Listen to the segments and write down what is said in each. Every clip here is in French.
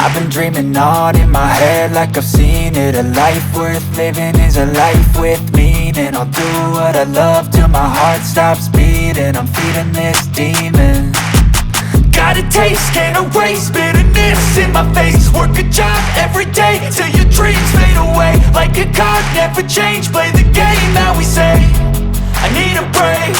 I've been dreaming on in my head like I've seen it. A life worth living is a life with meaning. I'll do what I love till my heart stops beating. I'm feeding this demon. Got a taste, can't erase bitterness in my face. Work a job every day till your dreams fade away. Like a card, never change, play the game that we say. I need a break.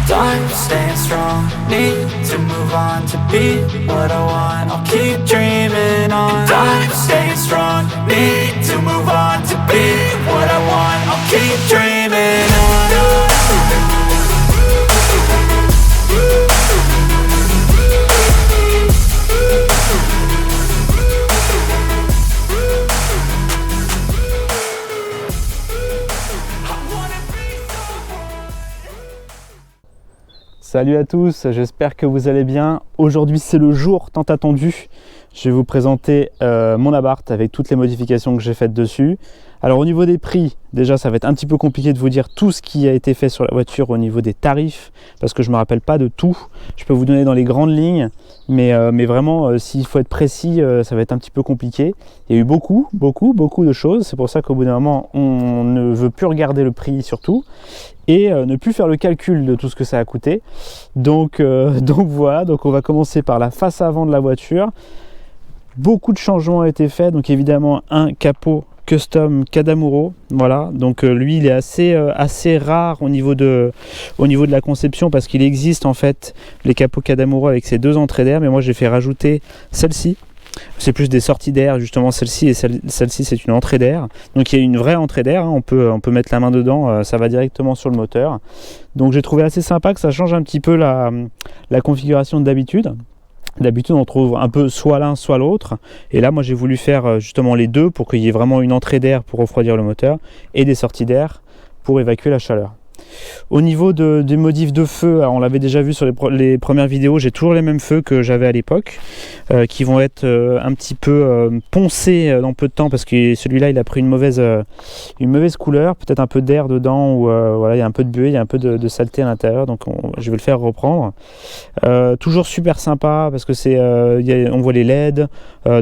I'm staying strong, need to move on to be what I want. I'll keep dreaming on. I'm staying strong, need to move on to be what I want. I'll keep dreaming on. Salut à tous, j'espère que vous allez bien. Aujourd'hui c'est le jour tant attendu. Je vais vous présenter mon Abarth avec toutes les modifications que j'ai faites dessus. Alors au niveau des prix, déjà ça va être un petit peu compliqué de vous dire tout ce qui a été fait sur la voiture au niveau des tarifs, parce que je ne me rappelle pas de tout. Je peux vous donner dans les grandes lignes, mais vraiment s'il faut être précis, ça va être un petit peu compliqué. Il y a eu beaucoup de choses, c'est pour ça qu'au bout d'un moment on ne veut plus regarder le prix surtout, et ne plus faire le calcul de tout ce que ça a coûté. Donc voilà, donc on va commencer par la face avant de la voiture. Beaucoup de changements ont été faits, donc évidemment un capot custom Kadamuro, voilà, donc lui il est assez rare au niveau de la conception, parce qu'il existe en fait les capots Kadamuro avec ces deux entrées d'air, mais moi j'ai fait rajouter celle-ci. C'est plus des sorties d'air justement, celle-ci, et celle-ci c'est une entrée d'air, donc il y a une vraie entrée d'air, hein. On peut mettre la main dedans, ça va directement sur le moteur. Donc j'ai trouvé assez sympa que ça change un petit peu la configuration d'habitude. D'habitude on trouve un peu soit l'un soit l'autre, et là moi j'ai voulu faire justement les deux pour qu'il y ait vraiment une entrée d'air pour refroidir le moteur et des sorties d'air pour évacuer la chaleur. Au niveau des modifs de feu, alors on l'avait déjà vu sur les premières vidéos, j'ai toujours les mêmes feux que j'avais à l'époque, qui vont être un petit peu poncés dans peu de temps, parce que celui-là il a pris une mauvaise couleur, peut-être un peu d'air dedans, ou voilà, il y a un peu de buée, il y a un peu de saleté à l'intérieur, donc je vais le faire reprendre. Toujours super sympa, parce que on voit les LED,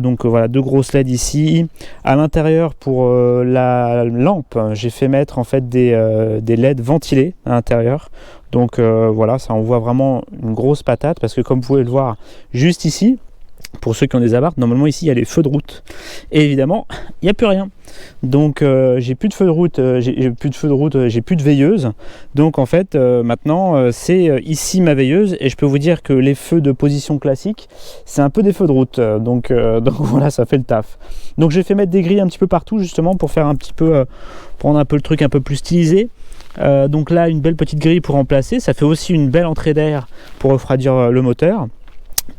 donc voilà, deux grosses LED ici. À l'intérieur, pour la lampe, j'ai fait mettre en fait des LED ventilés à l'intérieur, donc voilà, ça on voit vraiment une grosse patate, parce que comme vous pouvez le voir juste ici, pour ceux qui ont des Abarth, normalement ici il y a les feux de route, et évidemment il n'y a plus rien, donc j'ai plus de feux de route, j'ai plus de veilleuse, donc en fait maintenant c'est ici ma veilleuse, et je peux vous dire que les feux de position classique c'est un peu des feux de route, donc voilà, ça fait le taf. Donc j'ai fait mettre des grilles un petit peu partout justement pour faire un petit peu prendre un peu le truc un peu plus stylisé. Donc là une belle petite grille pour remplacer, ça fait aussi une belle entrée d'air pour refroidir le moteur.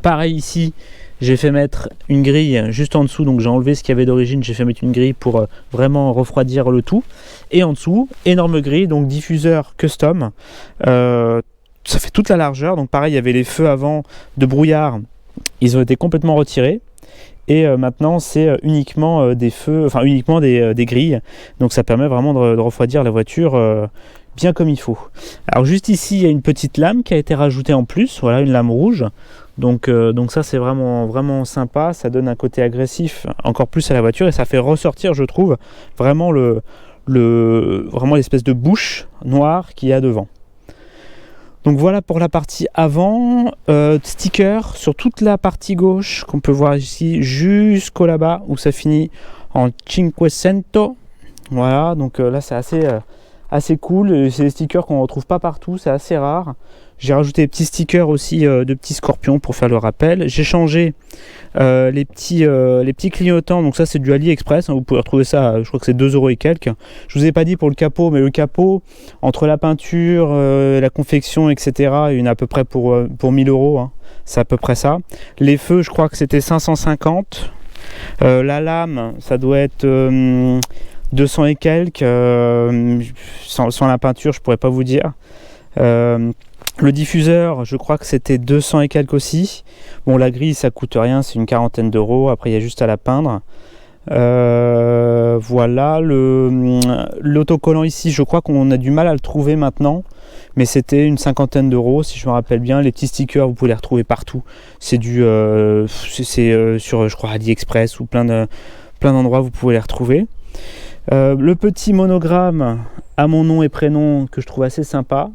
Pareil ici, j'ai fait mettre une grille juste en dessous, donc j'ai enlevé ce qu'il y avait d'origine, j'ai fait mettre une grille pour vraiment refroidir le tout. Et en dessous, énorme grille, donc diffuseur custom, ça fait toute la largeur. Donc pareil, il y avait les feux avant de brouillard, ils ont été complètement retirés. Et maintenant c'est uniquement des feux, enfin uniquement des grilles, donc ça permet vraiment de refroidir la voiture bien comme il faut. Alors juste ici il y a une petite lame qui a été rajoutée en plus, voilà, une lame rouge, donc ça c'est vraiment sympa, ça donne un côté agressif encore plus à la voiture, et ça fait ressortir, je trouve, vraiment vraiment l'espèce de bouche noire qu'il y a devant. Donc voilà pour la partie avant, sticker sur toute la partie gauche qu'on peut voir ici jusqu'au là-bas où ça finit en Cinquecento. Voilà, donc là c'est assez cool, c'est des stickers qu'on ne retrouve pas partout, c'est assez rare. J'ai rajouté des petits stickers aussi de petits scorpions pour faire le rappel. J'ai changé les petits clignotants, donc ça c'est du AliExpress, hein, vous pouvez retrouver ça, je crois que c'est 2 € et quelques. Je vous ai pas dit pour le capot, mais le capot, entre la peinture, la confection, etc., il y en a à peu près pour 1000 €, hein. C'est à peu près ça. Les feux, je crois que c'était 550. La lame, ça doit être 200 et quelques, sans la peinture, je pourrais pas vous dire. Le diffuseur, je crois que c'était 200 et quelques aussi. Bon, la grille, ça coûte rien, c'est une quarantaine d'euros. Après, il y a juste à la peindre. Voilà, l'autocollant ici, je crois qu'on a du mal à le trouver maintenant, mais c'était une 50aine d'euros si je me rappelle bien. Les petits stickers, vous pouvez les retrouver partout. C'est sur, je crois, AliExpress ou plein d'endroits vous pouvez les retrouver. Le petit monogramme à mon nom et prénom que je trouve assez sympa,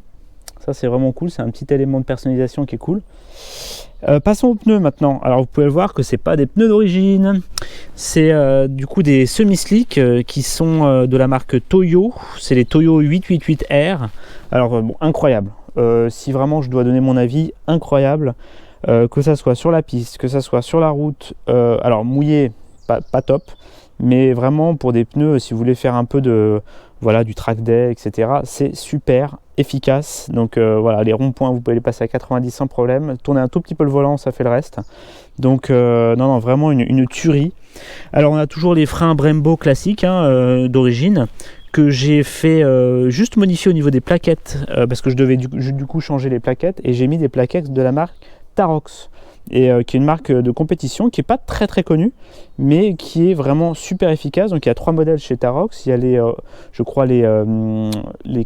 ça c'est vraiment cool, c'est un petit élément de personnalisation qui est cool. Passons aux pneus maintenant. Alors vous pouvez le voir que c'est pas des pneus d'origine, c'est du coup des semi-slick qui sont de la marque Toyo, c'est les Toyo 888R. Alors bon, incroyable, si vraiment je dois donner mon avis, incroyable, que ça soit sur la piste, que ça soit sur la route, alors mouillé, pas top, mais vraiment pour des pneus, si vous voulez faire un peu du track day, etc., c'est super efficace. Donc voilà, les ronds-points, vous pouvez les passer à 90 sans problème. Tournez un tout petit peu le volant, ça fait le reste. Donc non, vraiment une tuerie. Alors on a toujours les freins Brembo classiques d'origine, que j'ai fait juste modifier au niveau des plaquettes, parce que je devais du coup changer les plaquettes, et j'ai mis des plaquettes de la marque Tarox, et qui est une marque de compétition qui n'est pas très très connue, mais qui est vraiment super efficace. Donc il y a 3 modèles chez Tarox. Il y a je crois les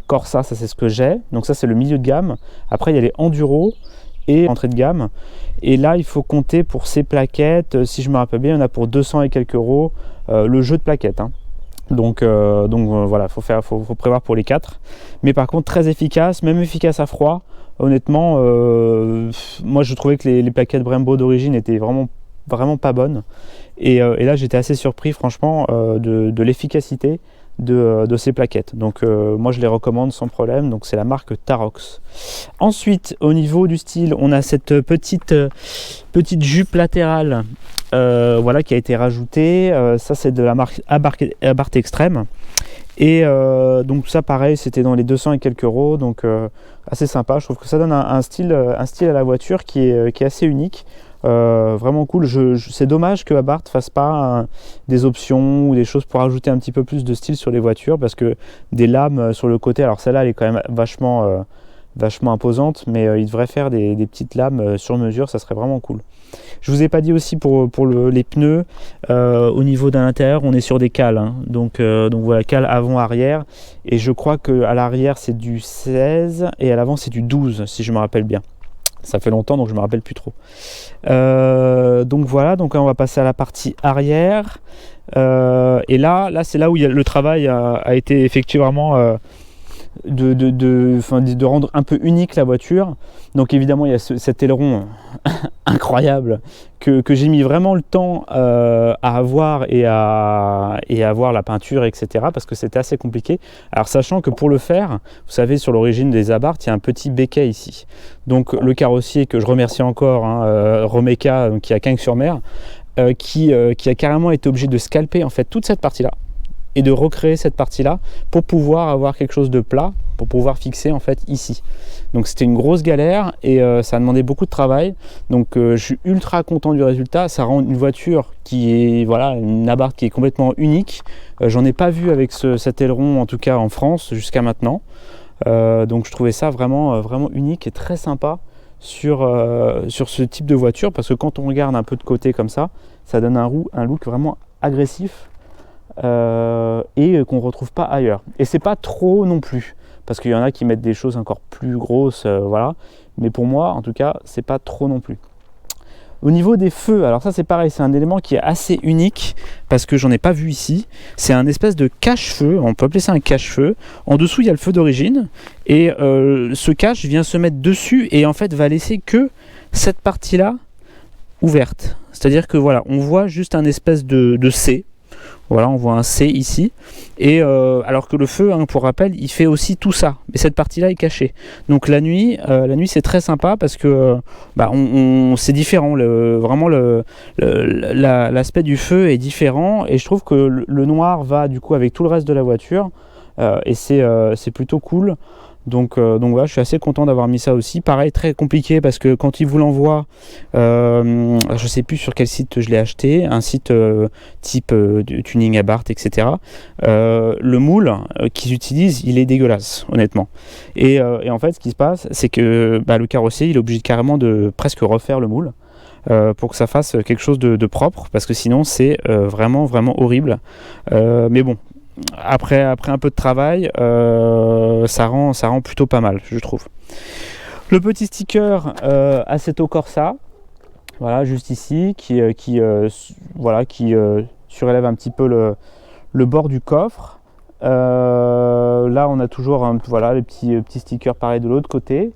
Corsa, ça c'est ce que j'ai, donc ça c'est le milieu de gamme. Après il y a les Enduro et entrée de gamme, et là il faut compter pour ces plaquettes, si je me rappelle bien, il y en a pour 200 et quelques euros le jeu de plaquettes, hein. Donc voilà, faut prévoir pour les 4, mais par contre très efficace, même efficace à froid. Honnêtement, moi je trouvais que les plaquettes Brembo d'origine étaient vraiment pas bonnes, et là j'étais assez surpris franchement de l'efficacité de ces plaquettes. Donc moi je les recommande sans problème. Donc c'est la marque Tarox. Ensuite, au niveau du style, on a cette petite jupe latérale voilà, qui a été rajoutée. Ça c'est de la marque Abarth Extreme. Et donc ça pareil, c'était dans les 200 et quelques euros, donc assez sympa. Je trouve que ça donne un style à la voiture qui est assez unique, vraiment cool. C'est dommage que Abarth fasse pas des options ou des choses pour ajouter un petit peu plus de style sur les voitures, parce que des lames sur le côté, alors celle-là elle est quand même vachement imposante, mais il devrait faire des petites lames sur mesure, ça serait vraiment cool. Je vous ai pas dit aussi pour les pneus, au niveau de l'intérieur on est sur des cales, hein. Donc voilà, cale avant-arrière, et je crois qu'à l'arrière c'est du 16 et à l'avant c'est du 12 si je me rappelle bien. Ça fait longtemps donc je me rappelle plus trop. Donc voilà, donc on va passer à la partie arrière, et là c'est là où le travail a été effectué vraiment, de rendre un peu unique la voiture. Donc évidemment il y a cet aileron incroyable que j'ai mis vraiment le temps à avoir et à avoir la peinture, etc., parce que c'était assez compliqué. Alors sachant que pour le faire, vous savez, sur l'origine des Abarth il y a un petit béquet ici, donc le carrossier, que je remercie encore, Romeka, qui est à Cagnes-sur-Mer, qui a carrément été obligé de scalper en fait toute cette partie là et de recréer cette partie-là pour pouvoir avoir quelque chose de plat, pour pouvoir fixer en fait ici. Donc c'était une grosse galère, et ça a demandé beaucoup de travail. Donc je suis ultra content du résultat. Ça rend une voiture qui est, voilà, une Abarth qui est complètement unique. J'en ai pas vu avec cet aileron, en tout cas en France jusqu'à maintenant. Donc je trouvais ça vraiment unique et très sympa sur ce type de voiture, parce que quand on regarde un peu de côté comme ça donne un look vraiment agressif, et qu'on retrouve pas ailleurs. Et c'est pas trop non plus, parce qu'il y en a qui mettent des choses encore plus grosses, voilà. Mais pour moi, en tout cas, c'est pas trop non plus. Au niveau des feux, alors ça c'est pareil, c'est un élément qui est assez unique, parce que j'en ai pas vu ici. C'est un espèce de cache-feu, on peut appeler ça un cache-feu. En dessous il y a le feu d'origine, et ce cache vient se mettre dessus, et en fait va laisser que cette partie-là ouverte. C'est-à-dire que voilà, on voit juste un espèce de C. Voilà, on voit un C ici, et alors que le feu, pour rappel, il fait aussi tout ça, mais cette partie-là est cachée. Donc la nuit c'est très sympa, parce que c'est différent. Vraiment l'aspect du feu est différent, et je trouve que le noir va du coup avec tout le reste de la voiture, et c'est plutôt cool. Donc voilà, je suis assez content d'avoir mis ça aussi. Pareil, très compliqué, parce que quand ils vous l'envoient, je sais plus sur quel site je l'ai acheté, un site type tuning Abarth, etc. Le moule qu'ils utilisent, il est dégueulasse, honnêtement. Et en fait, ce qui se passe, c'est que le carrossier, il est obligé carrément de presque refaire le moule. pour que ça fasse quelque chose de propre, parce que sinon c'est vraiment horrible. Mais bon, après un peu de travail, ça rend plutôt pas mal, je trouve. Le petit sticker Assetto Corsa, voilà, juste ici, qui surélève un petit peu le bord du coffre. Là on a toujours les petits stickers pareils de l'autre côté,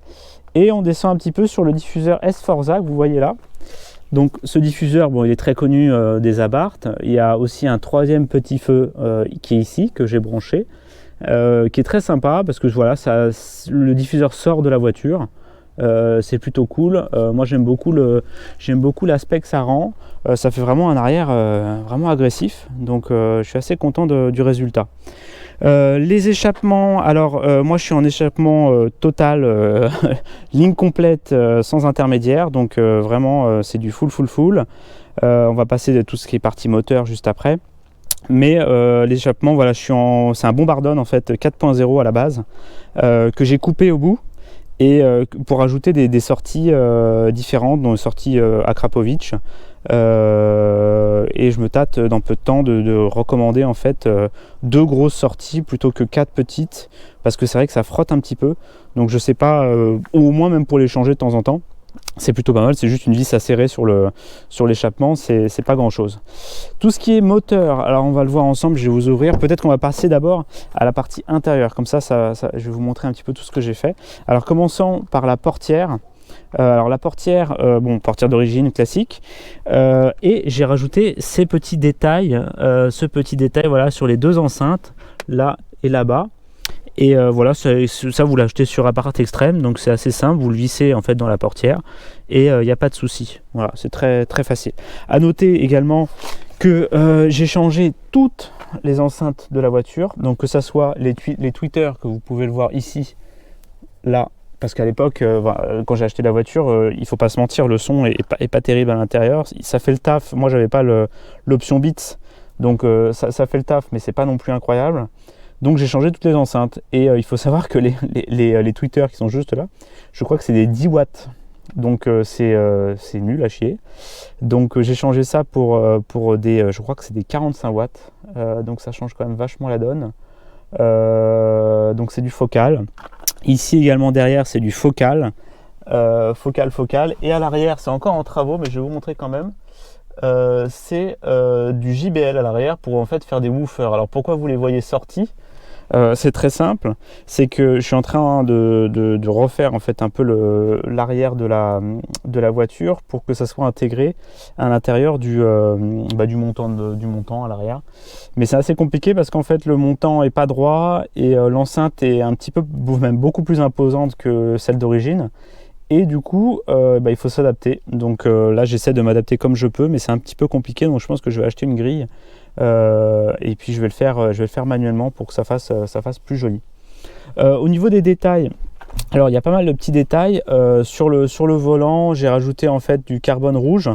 et on descend un petit peu sur le diffuseur S-Forza que vous voyez là. Donc ce diffuseur, bon, il est très connu des Abarth. Il y a aussi un troisième petit feu qui est ici, que j'ai branché, qui est très sympa parce que voilà, le diffuseur sort de la voiture. C'est plutôt cool. Moi j'aime beaucoup l'aspect que ça rend. Ça fait vraiment un arrière vraiment agressif, donc je suis assez content du résultat. Les échappements, alors moi je suis en échappement total, ligne complète, sans intermédiaire, donc vraiment c'est du full. On va passer de tout ce qui est partie moteur juste après. Mais l'échappement, voilà, c'est un Bombardone en fait 4.0 à la base, que j'ai coupé au bout, et pour ajouter des sorties différentes, dont une sortie à Krapovic. Et je me tâte dans peu de temps de recommander en fait 2 grosses sorties plutôt que 4 petites, parce que c'est vrai que ça frotte un petit peu, donc je sais pas, ou au moins même pour les changer de temps en temps, c'est plutôt pas mal. C'est juste une vis à serrer sur l'échappement, c'est pas grand chose. Tout ce qui est moteur, alors on va le voir ensemble, je vais vous ouvrir, peut-être qu'on va passer d'abord à la partie intérieure, comme ça, je vais vous montrer un petit peu tout ce que j'ai fait. Alors commençons par la portière. Alors la portière, portière d'origine classique, et j'ai rajouté ce petit détail voilà, sur les 2 enceintes, là et là-bas. Et voilà, ça vous l'achetez sur Apparat Extrême, donc c'est assez simple, vous le vissez en fait dans la portière et il n'y a pas de souci. Voilà, c'est très facile. À noter également que j'ai changé toutes les enceintes de la voiture, donc que ça soit les tweeters que vous pouvez le voir ici, là. Parce qu'à l'époque, quand j'ai acheté la voiture, il ne faut pas se mentir, le son est pas terrible à l'intérieur. Ça fait le taf. Moi, j'avais pas l'option Beats, donc ça fait le taf, mais c'est pas non plus incroyable. Donc j'ai changé toutes les enceintes. Et il faut savoir que les tweeters qui sont juste là, je crois que c'est des 10 watts. Donc c'est nul à chier. Donc j'ai changé ça pour je crois que c'est des 45 watts. Donc ça change quand même vachement la donne. Donc c'est du focal. Ici également derrière c'est du focal, focal, et à l'arrière c'est encore en travaux, mais je vais vous montrer quand même. C'est du JBL à l'arrière pour en fait faire des woofers. Alors pourquoi vous les voyez sortis? C'est très simple, c'est que je suis en train de refaire en fait un peu l'arrière de la voiture pour que ça soit intégré à l'intérieur du montant à l'arrière. Mais c'est assez compliqué parce qu'en fait le montant est pas droit et l'enceinte est un petit peu, même beaucoup plus imposante que celle d'origine. Et du coup, il faut s'adapter. Donc là, j'essaie de m'adapter comme je peux, mais c'est un petit peu compliqué. Donc je pense que je vais acheter une grille et puis je vais le faire manuellement pour que ça fasse plus joli. Au niveau des détails, alors il y a pas mal de petits détails. Sur le volant, j'ai rajouté en fait du carbone rouge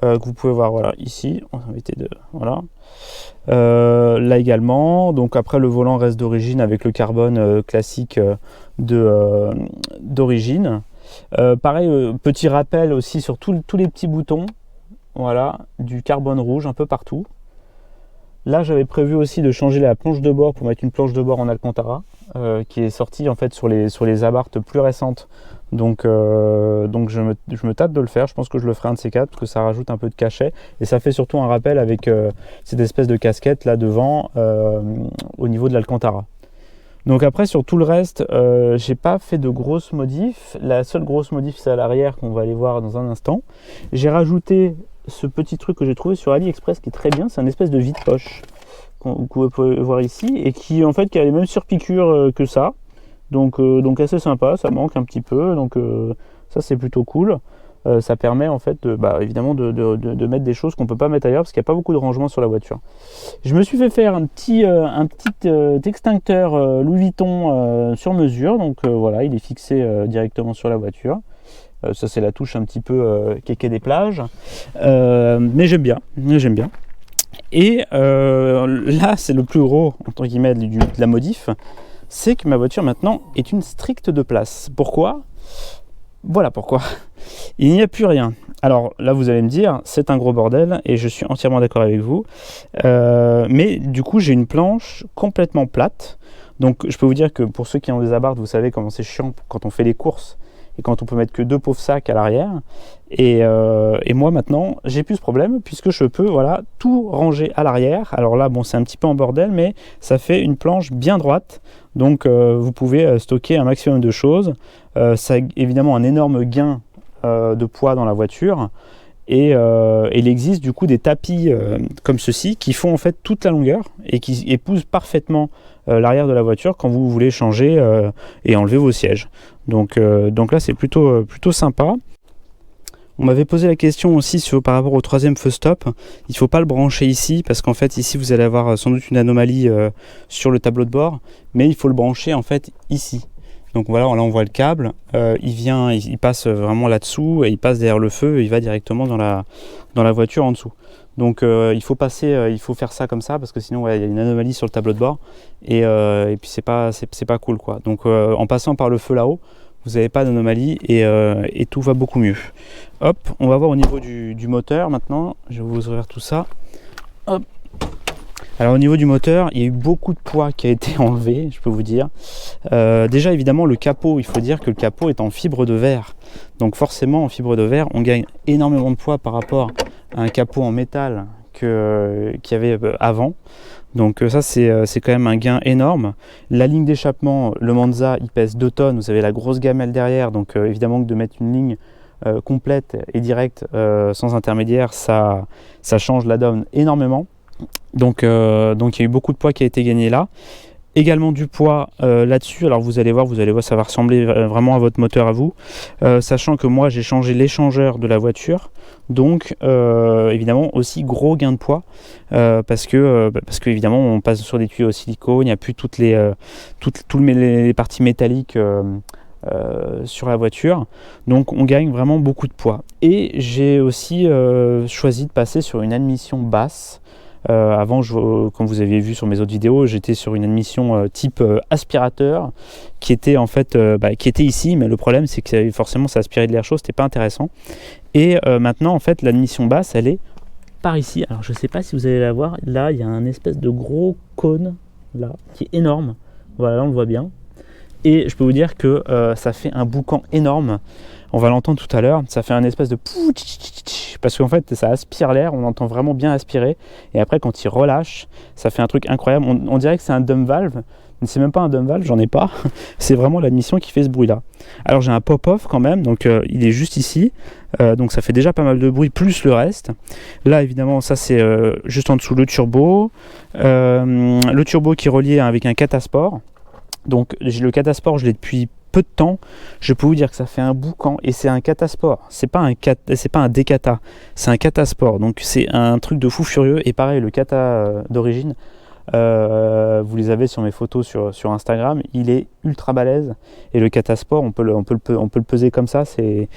que vous pouvez voir. Voilà, ici, on va mettre voilà. Là également. Donc après, le volant reste d'origine avec le carbone classique d'origine. Pareil, petit rappel aussi sur tous les petits boutons, voilà, du carbone rouge un peu partout. Là j'avais prévu aussi de changer la planche de bord pour mettre une planche de bord en Alcantara qui est sortie en fait sur les Abarth plus récentes, donc je me tâte de le faire. Je pense que je le ferai un de ces 4 parce que ça rajoute un peu de cachet et ça fait surtout un rappel avec cette espèce de casquette là devant au niveau de l'Alcantara. Donc après sur tout le reste, j'ai pas fait de grosses modifs. La seule grosse modif c'est à l'arrière qu'on va aller voir dans un instant. J'ai rajouté ce petit truc que j'ai trouvé sur AliExpress qui est très bien, c'est un espèce de vide-poche que vous pouvez voir ici et qui en fait qui a les mêmes surpiqûres que ça. Donc assez sympa, ça manque un petit peu, donc ça c'est plutôt cool. Ça permet en fait évidemment de mettre des choses qu'on peut pas mettre ailleurs parce qu'il n'y a pas beaucoup de rangement sur la voiture. Je me suis fait faire un petit extincteur Louis Vuitton sur mesure, donc voilà, il est fixé directement sur la voiture. Ça c'est la touche un petit peu kéké des plages, mais j'aime bien. Et là c'est le plus gros entre guillemets de la modif, c'est que ma voiture maintenant est une stricte de place. Pourquoi ? Voilà pourquoi. Il n'y a plus rien. Alors là, vous allez me dire, c'est un gros bordel et je suis entièrement d'accord avec vous. Mais du coup, j'ai une planche complètement plate. Donc je peux vous dire que pour ceux qui ont des abards, vous savez comment c'est chiant quand on fait les courses et quand on peut mettre que 2 pauvres sacs à l'arrière. Et moi maintenant, j'ai plus ce problème puisque je peux tout ranger à l'arrière. Alors là, bon, c'est un petit peu en bordel, mais ça fait une planche bien droite. Donc vous pouvez stocker un maximum de choses. Ça a évidemment un énorme gain de poids dans la voiture. Et il existe du coup des tapis comme ceci qui font en fait toute la longueur et qui épousent parfaitement l'arrière de la voiture quand vous voulez changer et enlever vos sièges. Donc là c'est plutôt sympa. On m'avait posé la question aussi par rapport au troisième feu stop. Il ne faut pas le brancher ici parce qu'en fait ici vous allez avoir sans doute une anomalie sur le tableau de bord, mais il faut le brancher en fait ici. Donc voilà, là on voit le câble, il passe vraiment là-dessous et il passe derrière le feu et il va directement dans la voiture en dessous. Donc il faut faire ça comme ça parce que sinon il y a une anomalie sur le tableau de bord et puis c'est pas cool quoi. Donc en passant par le feu là-haut, vous n'avez pas d'anomalie et tout va beaucoup mieux. Hop, on va voir au niveau du moteur maintenant, je vais vous ouvrir tout ça. Hop. Alors au niveau du moteur, il y a eu beaucoup de poids qui a été enlevé, je peux vous dire. Déjà évidemment le capot, il faut dire que le capot est en fibre de verre. Donc forcément en fibre de verre, on gagne énormément de poids par rapport à un capot en métal qu'il y avait avant. Donc ça c'est quand même un gain énorme. La ligne d'échappement, le Manza, il pèse 2 tonnes, vous avez la grosse gamelle derrière, donc évidemment que de mettre une ligne complète et directe sans intermédiaire, ça change la donne énormément. Donc il y a eu beaucoup de poids qui a été gagné là. Également du poids là-dessus. Alors vous allez voir, ça va ressembler vraiment à votre moteur à vous. Sachant que moi j'ai changé l'échangeur de la voiture. Donc évidemment aussi gros gain de poids. Parce que évidemment on passe sur des tuyaux au silicone, il n'y a plus toutes les parties métalliques sur la voiture. Donc on gagne vraiment beaucoup de poids. Et j'ai aussi choisi de passer sur une admission basse. Avant, comme vous aviez vu sur mes autres vidéos, j'étais sur une admission type aspirateur qui était en fait qui était ici, mais le problème c'est que forcément ça aspirait de l'air chaud, c'était pas intéressant. Et maintenant en fait l'admission basse elle est par ici. Alors je sais pas si vous allez la voir, là il y a un espèce de gros cône là qui est énorme. Voilà, on le voit bien. Et je peux vous dire que ça fait un boucan énorme. On va l'entendre tout à l'heure, ça fait un espèce de parce qu'en fait ça aspire l'air, on entend vraiment bien aspirer et après quand il relâche, ça fait un truc incroyable. On dirait que c'est un dump valve, mais c'est même pas un dump valve, j'en ai pas. C'est vraiment l'admission qui fait ce bruit là. Alors j'ai un pop-off quand même, donc il est juste ici, donc ça fait déjà pas mal de bruit plus le reste. Là évidemment ça c'est juste en dessous le turbo qui est relié avec un catasport. Donc le catasport je l'ai depuis peu de temps, je peux vous dire que ça fait un boucan et c'est un catasport, c'est pas un décata, c'est un catasport, donc c'est un truc de fou furieux. Et pareil le cata d'origine, vous les avez sur mes photos sur Instagram, il est ultra balèze et le catasport on peut le peser comme ça, c'est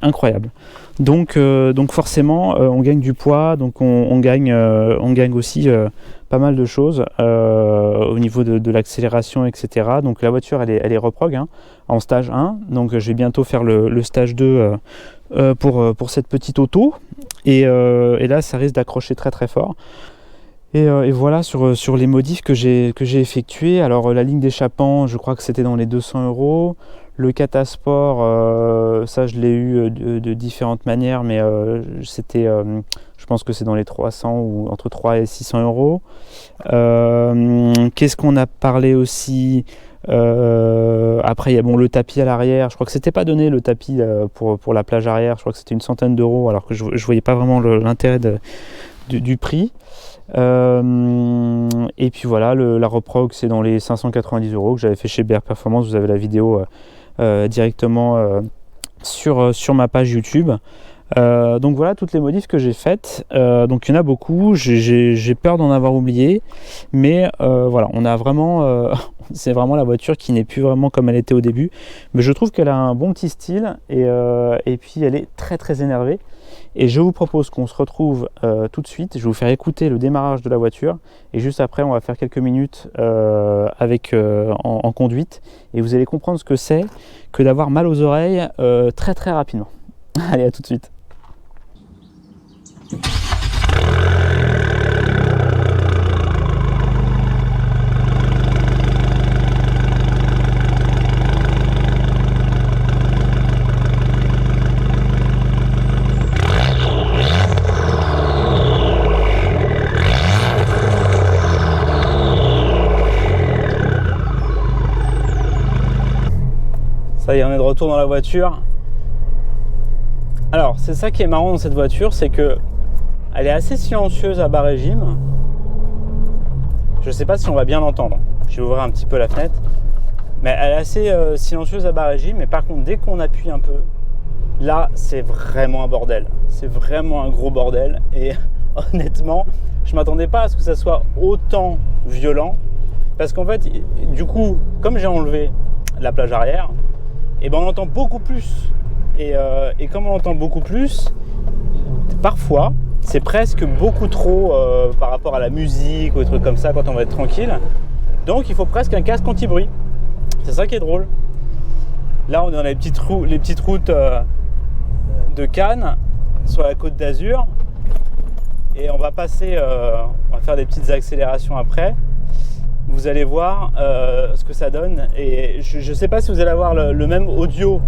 incroyable. Donc forcément on gagne du poids, donc on gagne aussi pas mal de choses au niveau de l'accélération, etc. Donc la voiture elle est reprog en stage 1, donc je vais bientôt faire le stage 2 pour cette petite auto et là ça risque d'accrocher très très fort. Et voilà sur les modifs que j'ai effectués. Alors la ligne d'échappement, je crois que c'était dans les 200 €. Le catasport, ça je l'ai eu de différentes manières, mais c'était, je pense que c'est dans les 300 ou entre 3 et 600 €. Qu'est-ce qu'on a parlé aussi après il y a le tapis à l'arrière, je crois que c'était pas donné le tapis pour la plage arrière, je crois que c'était une centaine d'euros alors que je voyais pas vraiment l'intérêt du prix. Et puis voilà, la reprog c'est dans les 590 € que j'avais fait chez BR Performance. Vous avez la vidéo directement sur ma page YouTube. Donc voilà toutes les modifs que j'ai faites. Donc il y en a beaucoup, j'ai peur d'en avoir oublié, mais voilà, on a vraiment c'est vraiment la voiture qui n'est plus vraiment comme elle était au début, mais je trouve qu'elle a un bon petit style et puis elle est très très énervée. Et je vous propose qu'on se retrouve tout de suite. Je vais vous faire écouter le démarrage de la voiture et juste après on va faire quelques minutes en conduite et vous allez comprendre ce que c'est que d'avoir mal aux oreilles très très rapidement. Allez, à tout de suite. Ça y est, on est de retour dans la voiture. Alors, c'est ça qui est marrant dans cette voiture, c'est que elle est assez silencieuse à bas régime. Je sais pas si on va bien l'entendre. Je vais ouvrir un petit peu la fenêtre. Mais elle est assez silencieuse à bas régime. Mais par contre, dès qu'on appuie un peu, là, c'est vraiment un bordel. C'est vraiment un gros bordel. Et honnêtement, je m'attendais pas à ce que ça soit autant violent. Parce qu'en fait, du coup, comme j'ai enlevé la plage arrière, et ben on entend beaucoup plus. Et comme on entend beaucoup plus, parfois, c'est presque beaucoup trop par rapport à la musique ou des trucs comme ça quand on va être tranquille. Donc il faut presque un casque anti-bruit. C'est ça qui est drôle. Là, on est dans les petites routes de Cannes, sur la Côte d'Azur. Et on va passer, on va faire des petites accélérations après. Vous allez voir ce que ça donne. Et je ne sais pas si vous allez avoir le même audio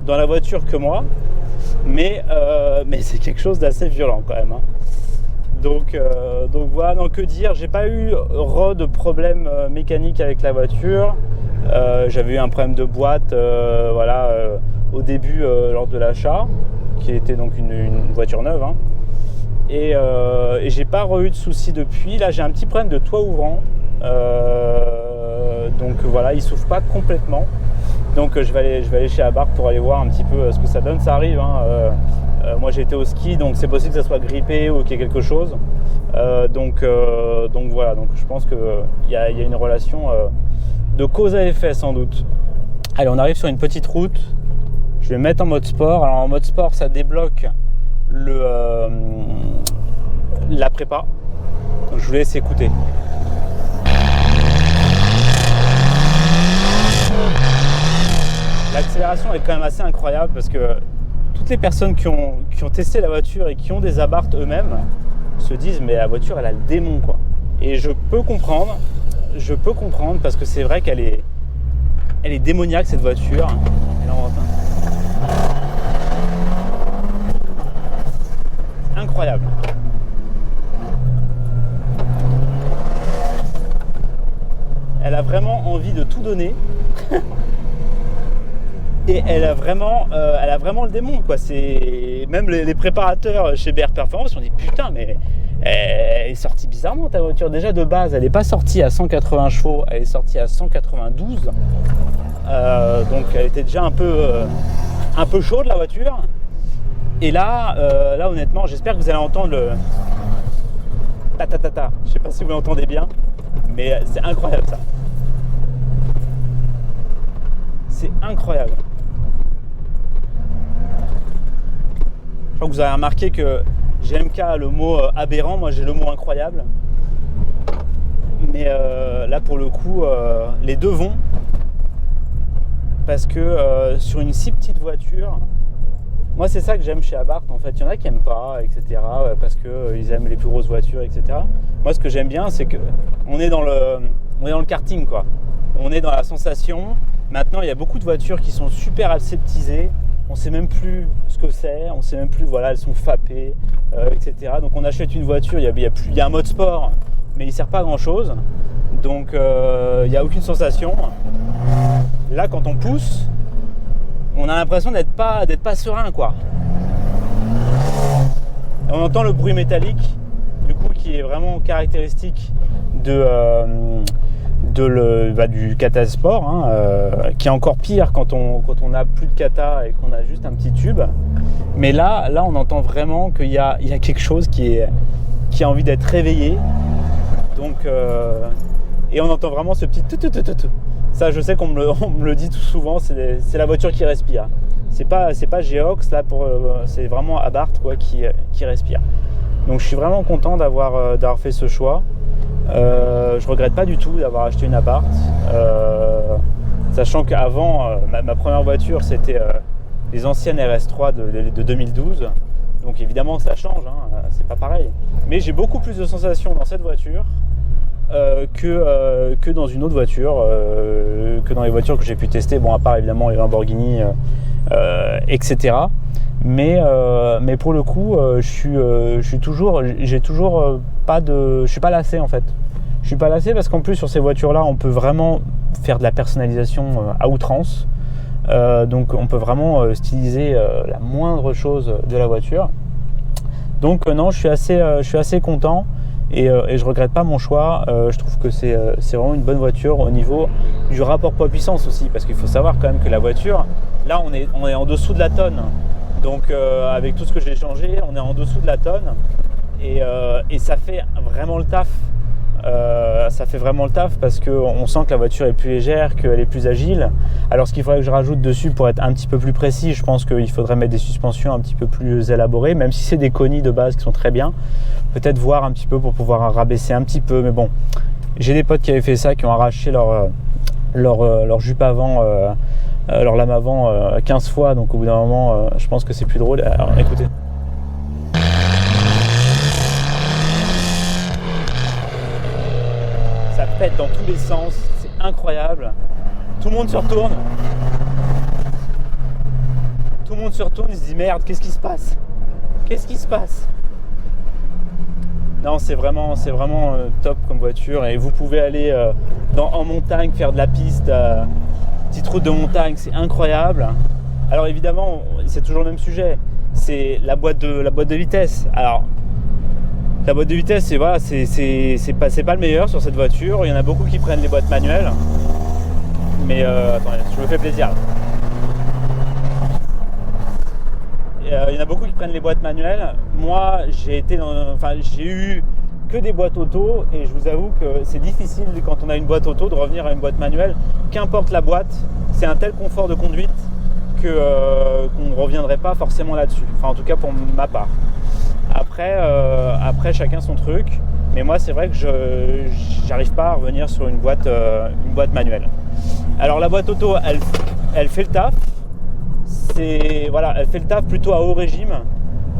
dans la voiture que moi, mais c'est quelque chose d'assez violent quand même. Hein. Donc voilà, non, que dire, j'ai pas eu de problème mécanique avec la voiture. J'avais eu un problème de boîte au début lors de l'achat, qui était donc une voiture neuve. Hein. Et j'ai pas eu de soucis depuis. Là, j'ai un petit problème de toit ouvrant. Donc voilà, il souffle pas complètement. Donc je vais aller chez Abarth pour aller voir un petit peu ce que ça donne. Ça arrive. Hein. Moi j'ai été au ski, donc c'est possible que ça soit grippé ou qu'il y ait quelque chose. Donc voilà. Donc je pense qu'il y a une relation de cause à effet sans doute. Allez, on arrive sur une petite route. Je vais mettre en mode sport. Alors en mode sport, ça débloque la prépa. Donc je vous laisse écouter. L'accélération est quand même assez incroyable parce que toutes les personnes qui ont testé la voiture et qui ont des Abarth eux-mêmes se disent mais la voiture elle a le démon quoi. Et je peux comprendre parce que c'est vrai qu'elle est démoniaque cette voiture. Et là, on entend. Incroyable. Elle a vraiment envie de tout donner. Et elle a vraiment le démon quoi. C'est même les préparateurs chez BR Performance ont dit putain mais elle est sortie bizarrement ta voiture. Déjà de base elle n'est pas sortie à 180 chevaux, elle est sortie à 192. Donc elle était déjà un peu chaude la voiture. Et là honnêtement j'espère que vous allez entendre le ta. Je sais pas si vous l'entendez bien, mais c'est incroyable ça. C'est incroyable. Je crois que vous avez remarqué que GMK a le mot aberrant, moi j'ai le mot incroyable. Mais là pour le coup, les deux vont. Parce que sur une si petite voiture, moi c'est ça que j'aime chez Abarth en fait. Il y en a qui n'aiment pas, etc. Parce qu'ils aiment les plus grosses voitures, etc. Moi ce que j'aime bien c'est qu'on est dans le karting quoi. On est dans la sensation. Maintenant, il y a beaucoup de voitures qui sont super aseptisées. On ne sait même plus ce que c'est. On ne sait même plus, voilà, elles sont fapées, etc. Donc, on achète une voiture, il y a un mode sport, mais il ne sert pas à grand-chose. Donc, il n'y a aucune sensation. Là, quand on pousse, on a l'impression d'être pas serein, quoi. Et on entend le bruit métallique, du coup, qui est vraiment caractéristique du kata sport, hein, qui est encore pire quand on n'a plus de kata et qu'on a juste un petit tube. Mais là on entend vraiment qu'il y a quelque chose qui a envie d'être réveillé. Donc et on entend vraiment ce petit tout. Ça je sais qu'on me le dit tout souvent, c'est la voiture qui respire. C'est pas Geox là c'est vraiment Abarth quoi qui respire. Donc je suis vraiment content d'avoir fait ce choix. Je regrette pas du tout d'avoir acheté une Abarth, sachant qu'avant ma première voiture c'était les anciennes RS3 de 2012, Donc évidemment ça change, hein, c'est pas pareil. Mais j'ai beaucoup plus de sensations dans cette voiture que dans une autre voiture, que dans les voitures que j'ai pu tester, bon à part évidemment les Lamborghini, etc. Mais pour le coup, je suis pas lassé en fait. Je suis pas lassé parce qu'en plus sur ces voitures-là, on peut vraiment faire de la personnalisation à outrance. Donc on peut vraiment styliser la moindre chose de la voiture. Donc non, je suis assez content et je regrette pas mon choix. Je trouve que c'est vraiment une bonne voiture au niveau du rapport poids-puissance aussi, parce qu'il faut savoir quand même que la voiture, là on est en dessous de la tonne. Donc avec tout ce que j'ai changé, on est en dessous de la tonne et ça fait vraiment le taf. Ça fait vraiment le taf parce qu'on sent que la voiture est plus légère, qu'elle est plus agile. Alors ce qu'il faudrait que je rajoute dessus pour être un petit peu plus précis, je pense qu'il faudrait mettre des suspensions un petit peu plus élaborées, même si c'est des Koni de base qui sont très bien. Peut-être voir un petit peu pour pouvoir rabaisser un petit peu, mais bon, j'ai des potes qui avaient fait ça, qui ont arraché leur jupe avant, leur lame avant 15 fois, donc au bout d'un moment, je pense que c'est plus drôle. Alors écoutez. Ça pète dans tous les sens, c'est incroyable. Tout le monde se retourne. Tout le monde se retourne, il se dit merde, qu'est-ce qui se passe? Qu'est-ce qui se passe? Non, c'est vraiment top comme voiture et vous pouvez aller en montagne, faire de la piste, petite route de montagne, c'est incroyable. Alors évidemment, c'est toujours le même sujet, c'est la boîte de vitesse. Alors la boîte de vitesse, c'est pas le meilleur sur cette voiture. Il y en a beaucoup qui prennent les boîtes manuelles. Mais attendez, je me fais plaisir. Il y en a beaucoup qui prennent les boîtes manuelles. Moi, j'ai eu que des boîtes auto et je vous avoue que c'est difficile quand on a une boîte auto de revenir à une boîte manuelle. Qu'importe la boîte, c'est un tel confort de conduite qu'on ne reviendrait pas forcément là-dessus. Enfin, en tout cas pour ma part. Après chacun son truc, mais moi c'est vrai que j'arrive pas à revenir sur une boîte manuelle. Alors la boîte auto, elle fait le taf. Elle fait le taf plutôt à haut régime.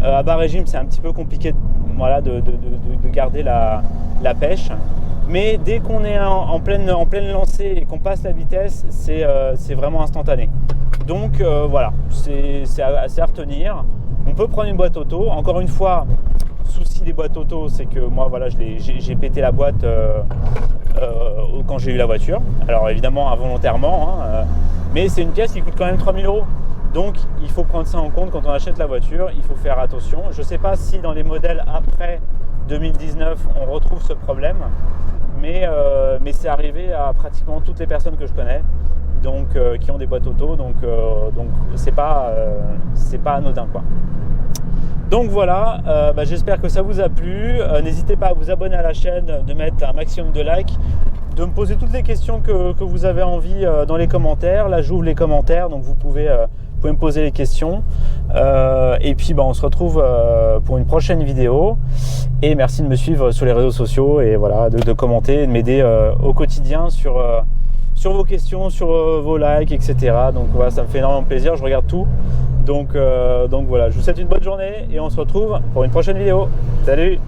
À bas régime, c'est un petit peu compliqué de garder la pêche. Mais dès qu'on est en pleine lancée et qu'on passe la vitesse, c'est vraiment instantané. Donc voilà, c'est à retenir. On peut prendre une boîte auto. Encore une fois, souci des boîtes auto, c'est que moi, voilà, j'ai pété la boîte quand j'ai eu la voiture. Alors évidemment, involontairement, mais c'est une pièce qui coûte quand même 3 000 €. Donc, il faut prendre ça en compte quand on achète la voiture. Il faut faire attention. Je ne sais pas si dans les modèles après 2019, on retrouve ce problème, mais c'est arrivé à pratiquement toutes les personnes que je connais. Donc qui ont des boîtes auto, donc c'est pas anodin quoi. Donc voilà, j'espère que ça vous a plu. N'hésitez pas à vous abonner à la chaîne, de mettre un maximum de likes, de me poser toutes les questions que vous avez envie dans les commentaires. Là j'ouvre les commentaires, donc vous pouvez me poser les questions. Et puis on se retrouve pour une prochaine vidéo. Et merci de me suivre sur les réseaux sociaux et voilà, de commenter et de m'aider au quotidien sur vos questions, sur vos likes, etc. Donc voilà, ça me fait énormément plaisir, je regarde tout. Donc voilà, je vous souhaite une bonne journée et on se retrouve pour une prochaine vidéo. Salut!